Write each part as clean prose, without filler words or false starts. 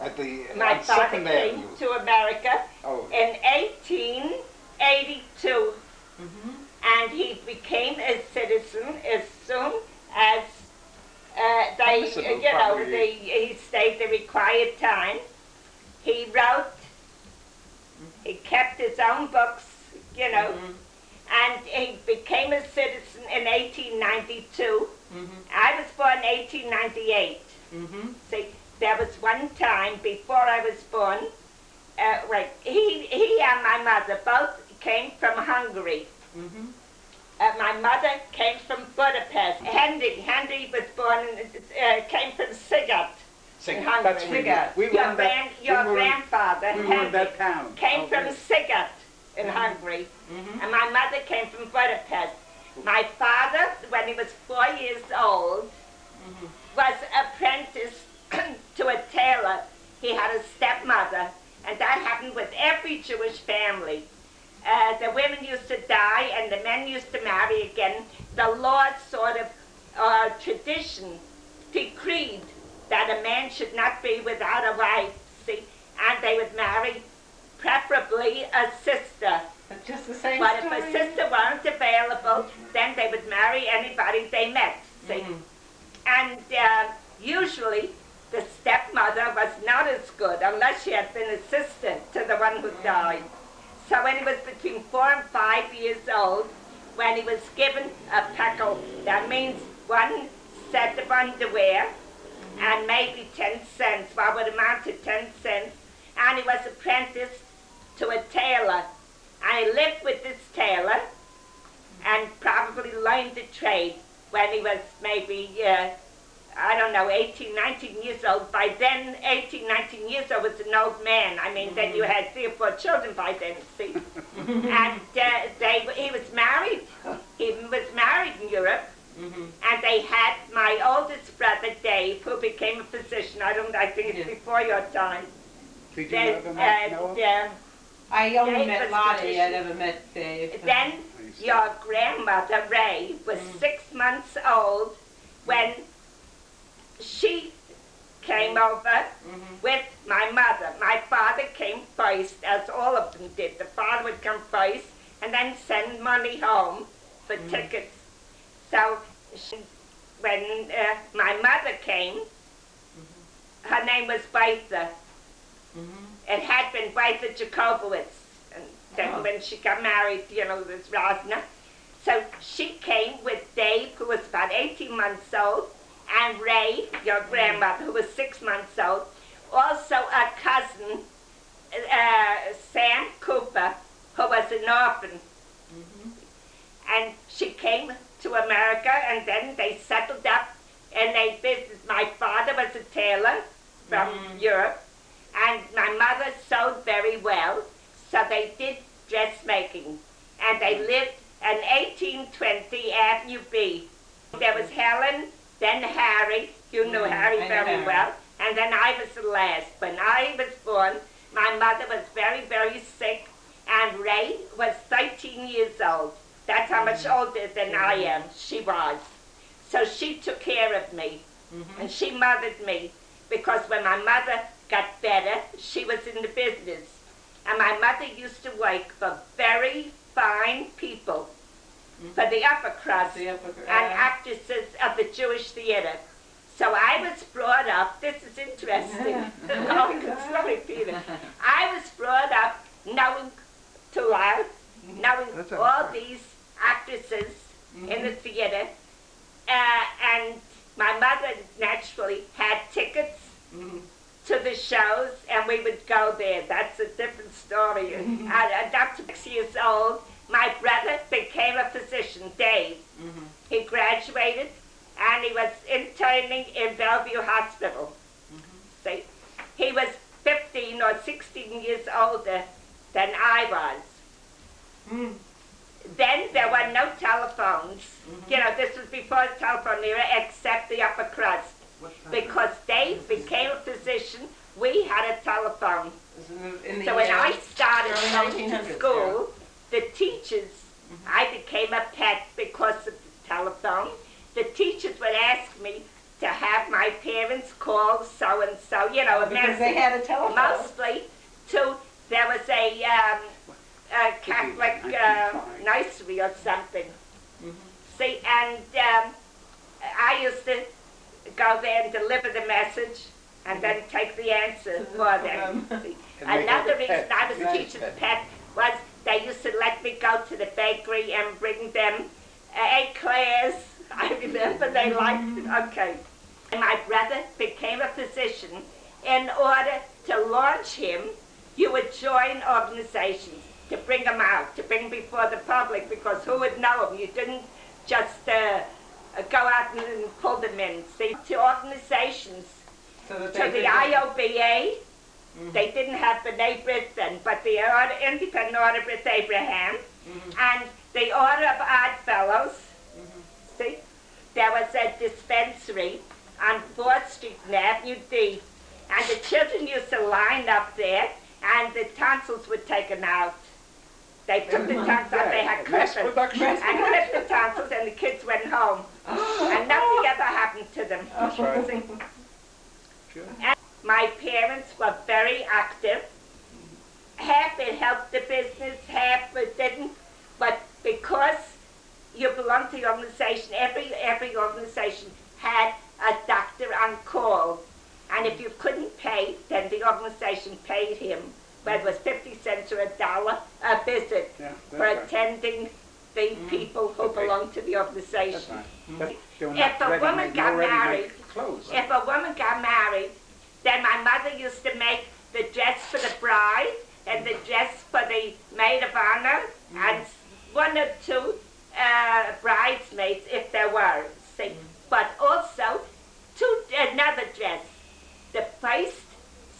At the My on father Second came Avenue. to America Oh. in 1882, and he became a citizen as soon as he stayed the required time. He wrote, he kept his own books, and he became a citizen in 1892. I was born in 1898. See, there was one time before I was born, he and my mother both came from Hungary. My mother came from Budapest. Henry was born, came from Sigat. That's Your grandfather, we were in that town. came from Sigat in Hungary, and my mother came from Budapest. My father, when he was 4 years old, was apprenticed to a tailor. He had a stepmother, and that happened with every Jewish family. The women used to die and the men used to marry again. The law sort of tradition decreed that a man should not be without a wife, see, and they would marry preferably a sister. But just the same But story. if a sister weren't available, then they would marry anybody they met, see. And usually the stepmother was not as good unless she had been assistant to the one who died. So when he was between 4 and 5 years old, when he was given a peckle, that means one set of underwear and maybe 10 cents, what would amount to 10 cents, and he was apprenticed to a tailor. And he lived with this tailor and probably learned the trade when he was maybe, 18, 19 years old. By then, 18, 19 years old was an old man. I mean, then you had 3 or 4 children by then, see. And he was married. He was married in Europe. And they had my oldest brother, Dave, who became a physician. I think it's before your time. Did you know them? I only Dave met was Lottie, I physician. never met Dave. Then your grandmother, Ray, was 6 months old when she came over with my mother. My father came first, as all of them did. The father would come first and then send money home for tickets. So when my mother came, her name was Beitha. It had been Beitha Jacobowitz. And then when she got married, this Rosner. So she came with Dave, who was about 18 months old, and Ray, your grandmother, who was 6 months old. Also a cousin, Sam Cooper, who was an orphan. And she came to America, and then they settled up in a business. My father was a tailor from Europe, and my mother sewed very well, so they did dressmaking. And they lived in 1820 Avenue B. There was Helen, then Harry. You knew Harry very well. And then I was the last. When I was born, my mother was very, very sick, and Ray was 13 years old. That's how much older than I am. She was. So she took care of me, and she mothered me, because when my mother got better, she was in the business. And my mother used to work for very fine people, for the upper crust and actresses of the Jewish theater. So I was brought up, this is interesting, sorry Peter, I was brought up knowing too loud, knowing all these actresses in the theater, and my mother naturally had tickets to the shows, and we would go there. That's a different story. At 6 years old, my brother became a physician, Dave. He graduated, and he was interning in Bellevue Hospital. See, he was 15 or 16 years older than I was. Then there were no telephones. This was before the telephone era, except the upper crust. Because Dave became a physician, we had a telephone. So when I started going to school, the teachers, I became a pet because of the telephone. The teachers would ask me, to have my parents call so-and-so, you know, a Because they message. had a telephone. Mostly to, there was a Catholic nursery or something. See, and I used to go there and deliver the message and then take the answer for them. See, another reason I was teaching pet was they used to let me go to the bakery and bring them eclairs. I remember they liked it. Okay. And my brother became a physician. In order to launch him, you would join organizations to bring him out, to bring him before the public, because who would know him? You didn't just go out and pull them in. See, to organizations, So that to they the could- IOBA, they didn't have B'nai B'rith then, but the Independent Order of B'rith Abraham, and the Order of Odd Fellows. See, there was a dispensary on 4th Street and Avenue D, and the children used to line up there, and the tonsils were taken out. They took the tonsils out, they had Mass clippers, production. and clipped the tonsils, and the kids went home. And nothing ever happened to them. That's right. See? Sure. And my parents were very active. Half it helped the business, half it didn't. But because you belong to the organization, every organization had a doctor on call. And if you couldn't pay, then the organization paid him, whether it was 50 cents or $1 a visit Yeah, for that's right. attending the people who Okay. belonged to the That's organization. right. But they were If not a woman ready-made, got no ready-made married, clothes. If a woman got married, then my mother used to make the dress for the bride and the dress for the maid of honor and one or two bridesmaids if there were. See? But also another dress. The first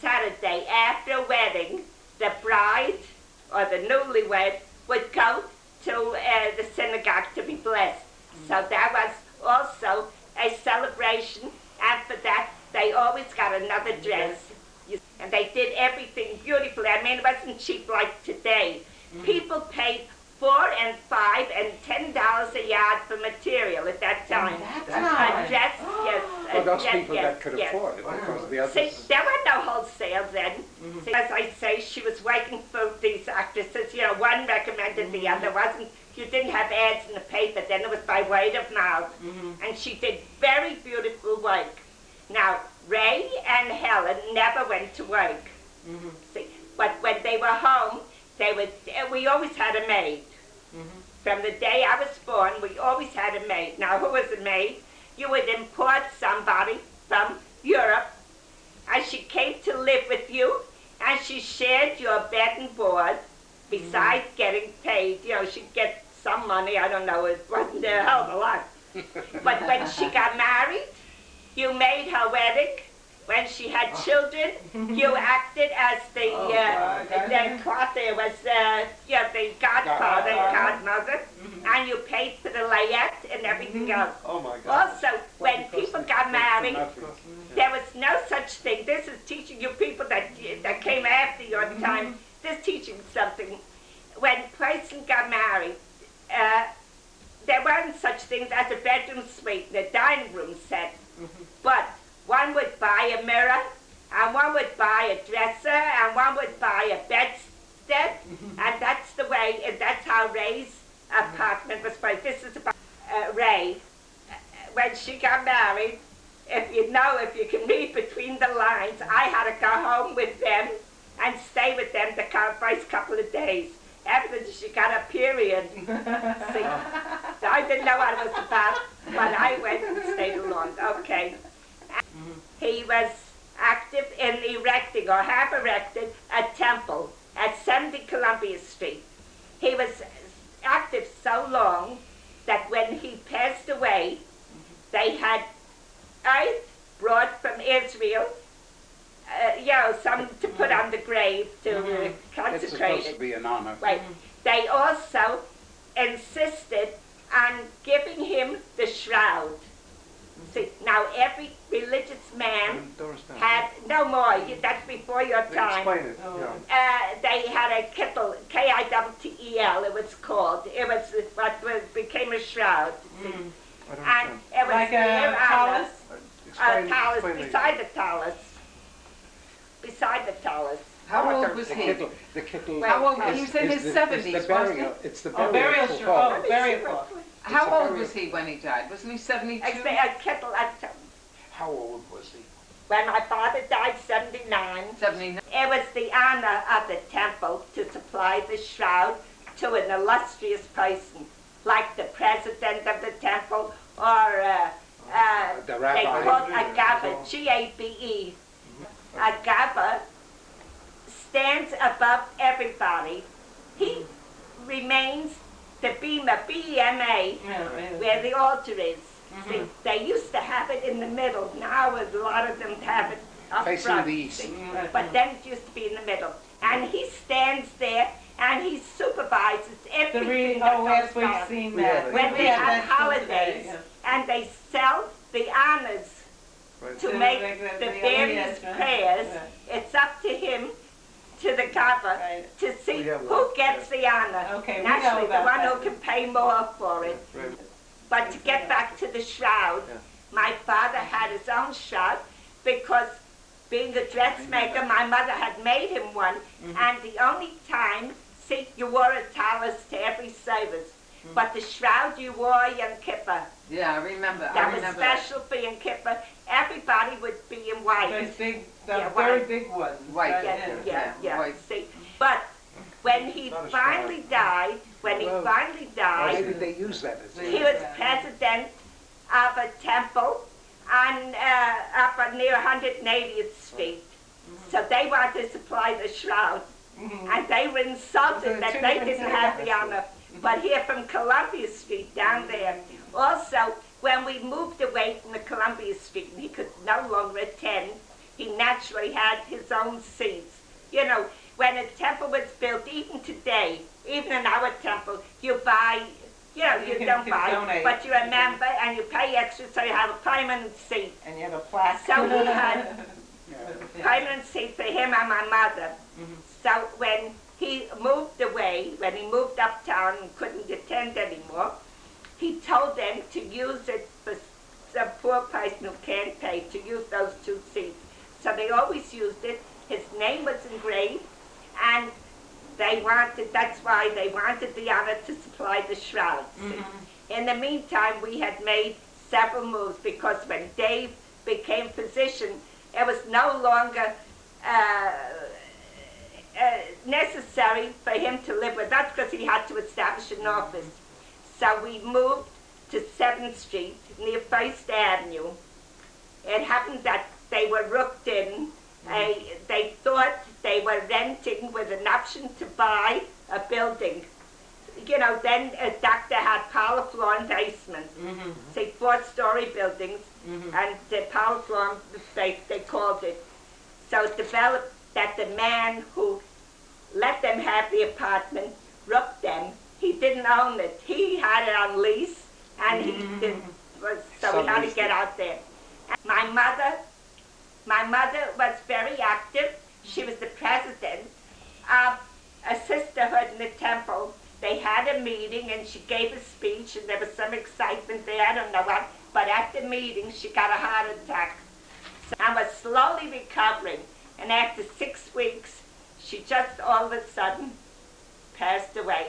Saturday after a wedding, the bride or the newlywed would go to the synagogue to be blessed. So that was also a celebration, and for that they always got another dress. And they did everything beautifully. I mean, it wasn't cheap like today. People paid $4 and $5 and $10 a yard for material at that time. That's A right. dress, yes. Well, those yes, people yes, that could yes. afford it, because the others... See, there were no wholesale then. See, as I say, she was working for these actresses. You know, one recommended the other. Wasn't you didn't have ads in the paper then. It was by word of mouth. And she did very beautiful work. Now, Ray and Helen never went to work. See, but when they were home, we always had a maid. From the day I was born, we always had a maid. Now, who was a maid? You would import somebody from Europe, and she came to live with you, and she shared your bed and board, besides getting paid. You know, she'd get some money, I don't know, it wasn't a hell of a lot. But when she got married, you made her wedding. When she had children, you acted as the father was, the godfather and godmother, and you paid for the layette and everything else. Oh my God. Also, when people got married, there was no such thing. This is teaching you people that came after your time. This is teaching something. When a person got married, there weren't such things as a bedroom suite and a dining room set, but one would buy a mirror, and one would buy a dresser, and one would buy a bedstead, and that's the way, and that's how Ray's apartment was built. This is about Ray. When she got married, if you can read between the lines, I had to go home with them and stay with them the first couple of days. After she got a period. See, so I didn't know what it was about, but I went and stayed along. Okay. He was active in erecting, or have erected, a temple at 70 Columbia Street. He was active so long that when he passed away, they had earth brought from Israel, some to put on the grave to It's consecrate supposed to it. be an honor. Right. They also insisted on giving him the shroud. See, now every religious man had, no more, that's before your time. Explain it. Yeah. They had a kittel, Kittel, it was called. It was what became a shroud. See. I don't And understand. it was Like their a honor. palace? talus, explain beside the talus. Beside the talus. How old was the he? kittle. The kittle. How old? He is- was in is his the- 70s, It's the wasn't burial. It's the Oh, burial. burial for sure. Paul. Oh, burial cloth. It's How a old burial- was he when he died? Wasn't he 72? A kittle at How old was he? when my father died, 79. 79. It was the honor of the temple to supply the shroud to an illustrious person, like the president of the temple or The they rabbi. called a gabba, G-A-B-E. A gabba stands above everybody. He remains the bema, B-E-M-A, where the altar is. See, they used to have it in the middle. Now a lot of them have it up Facing front. the east. See? But then it used to be in the middle. And he stands there and he supervises everything that yes, goes we've on. seen We that. have it. When they Yeah, have that's true holidays today, yes. and they sell the honors Right. to To make make the the various yes, right. prayers, Yeah. it's up to him, to the gabba, Right. to see We have who that, gets the honor. Okay, we know Naturally, the about one that. who can pay more for it. Right. But to get back to the shroud, Yeah. my father had his own shroud because being a dressmaker, my mother had made him one, and the only time, see, you wore a talus to every service, but the shroud you wore Yom Kippur, Yeah, I remember. that I was remember special for Yom Kippur. Everybody would be in white. Those big, the Yeah, very white. big ones. White, right, Yeah, white. see. But when he Not a finally died, Well, died, Why did they use that as he was president of a temple on up near 180th Street. So they wanted to supply the shroud, and they were insulted that they didn't have the honor. But here from Columbia Street down there, also when we moved away from the Columbia Street and he could no longer attend, he naturally had his own seats. You know, when a temple was built, even today, even in our temple, you buy, you know, you can don't buy, donate. but you're a member and you pay extra so you have a permanent seat. And you have a plaque. So he had permanent seat for him and my mother. So when he moved away, when he moved uptown and couldn't attend anymore, he told them to use it for some poor person who can't pay, to use those two seats. So they always used it. His name was engraved, and that's why they wanted the honor to supply the shrouds. In the meantime, we had made several moves because when Dave became physician, it was no longer necessary for him to live with us because he had to establish an office. So we moved to 7th Street near 1st Avenue. It happened that they were rooked in. They thought they were renting with an option to buy a building. You know, then a doctor had power floor and basement. Say 4-story buildings, and the power floor, they called it. So it developed that the man who let them have the apartment rooked them. He didn't own it. He had it on lease, and he had to get out there. And my mother was very active. She was the president of a sisterhood in the temple. They had a meeting, and she gave a speech, and there was some excitement there, I don't know what, but at the meeting, she got a heart attack. And was slowly recovering, and after 6 weeks, she just all of a sudden passed away.